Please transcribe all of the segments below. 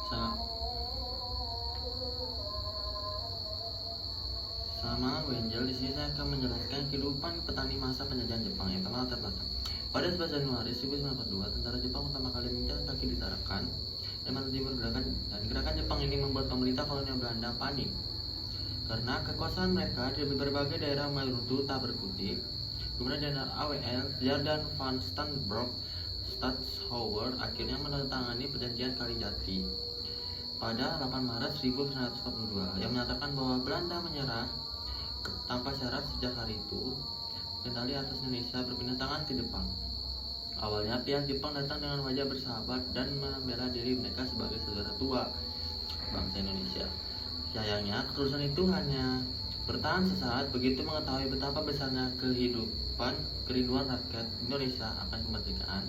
Sa- Selamat malam Bu Angel. Di sini saya akan menjelaskan kehidupan petani masa penjajahan Jepang. Yang pertama latar belakang. Pada 11 Januari 1942, tentara Jepang pertama kali menjalan kaki di Tarakan dan timur gerakan Jepang ini membuat pemerintah kolonial Belanda panik karena kekuasaan mereka di berbagai daerah mulai runtuh tak berkutik. Kemudian Jenderal AWL Jordan van Steenbroek Stadshouwer akhirnya menandatangani perjanjian Kalijati pada 8 Maret 1942 yang menyatakan bahwa Belanda menyerah tanpa syarat. Sejak hari itu, kendali atas Indonesia berpindah tangan ke Jepang. Awalnya pihak Jepang datang dengan wajah bersahabat dan membela diri mereka sebagai saudara tua bangsa Indonesia. Sayangnya, ketulusan itu hanya bertahan sesaat. Begitu mengetahui betapa besarnya kerinduan rakyat Indonesia akan kemerdekaan,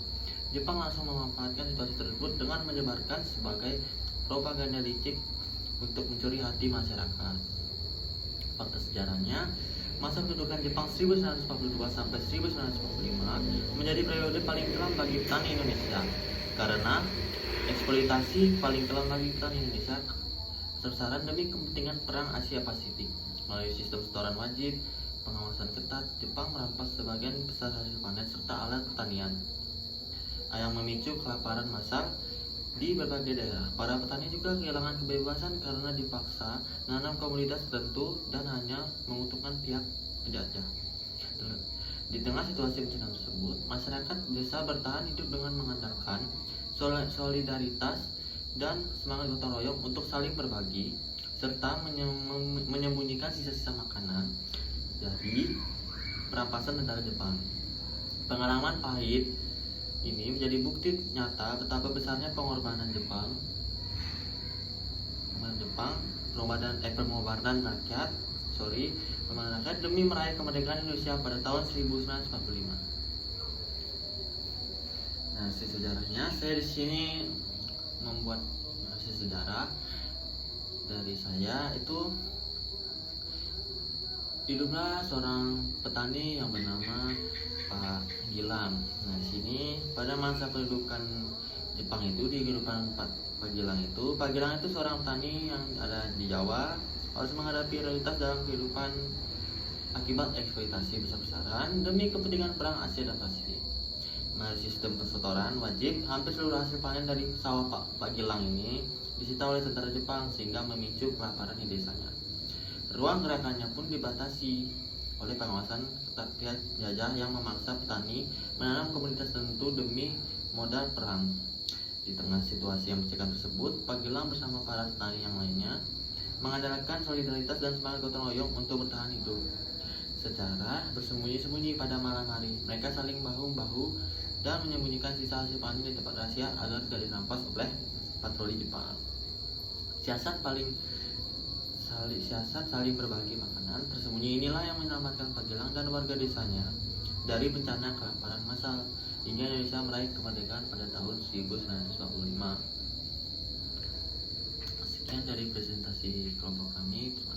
Jepang langsung memanfaatkan situasi tersebut dengan menyebarkan sebagai propaganda licik untuk mencuri hati masyarakat. Fakta sejarahnya, masa pendudukan Jepang 1942 sampai 1945 menjadi periode paling kelam bagi petani Indonesia karena eksploitasi paling kelam bagi petani Indonesia sasaran demi kepentingan perang Asia Pasifik. Melalui sistem setoran wajib, pengawasan ketat, Jepang merampas sebagian besar hasil panen serta alat pertanian yang memicu kelaparan massal di berbagai daerah. Para petani juga kehilangan kebebasan karena dipaksa menanam komoditas tertentu dan hanya menguntungkan pihak penjajah. Di tengah situasi bencana tersebut, masyarakat desa bertahan hidup dengan mengandalkan solidaritas dan semangat gotong royong untuk saling berbagi serta menyembunyikan sisa-sisa makanan dari perampasan tentara Jepang. Pengalaman pahit ini menjadi bukti nyata betapa besarnya pengorbanan pengorbanan rakyat demi meraih kemerdekaan Indonesia pada tahun 1945. Nah, sejarahnya saya di sini membuat sejarah dari saya itu hiduplah seorang petani yang bernama Pak Gilang. Nah, di sini pada masa pendudukan Jepang itu di kehidupan Pak Gilang itu seorang petani yang ada di Jawa harus menghadapi realitas dalam kehidupan akibat eksploitasi besar-besaran demi kepentingan perang Asia dan Pasifik. Melalui sistem persetoran wajib, hampir seluruh hasil panen dari sawah Pak Gilang ini disita oleh tentara Jepang sehingga memicu kelaparan di desanya. Ruang gerakannya pun dibatasi oleh pengawasan ketat pihak penjajah yang memaksa petani menanam komoditas tertentu demi modal perang. Di tengah situasi yang mencekam tersebut, Pak Gilang bersama para petani yang lainnya mengandalkan solidaritas dan semangat gotong royong untuk bertahan hidup. Secara bersembunyi-sembunyi pada malam hari, mereka saling bahu-membahu dan menyembunyikan sisa hasil panen di tempat rahasia agar tidak dirampas oleh patroli Jepang. Siasat saling berbagi makanan tersembunyi inilah yang menyelamatkan Pak Gilang dan warga desanya dari bencana kelaparan massal hingga Indonesia meraih kemerdekaan pada tahun 1945. Sekian dari presentasi kelompok kami. Terima kasih.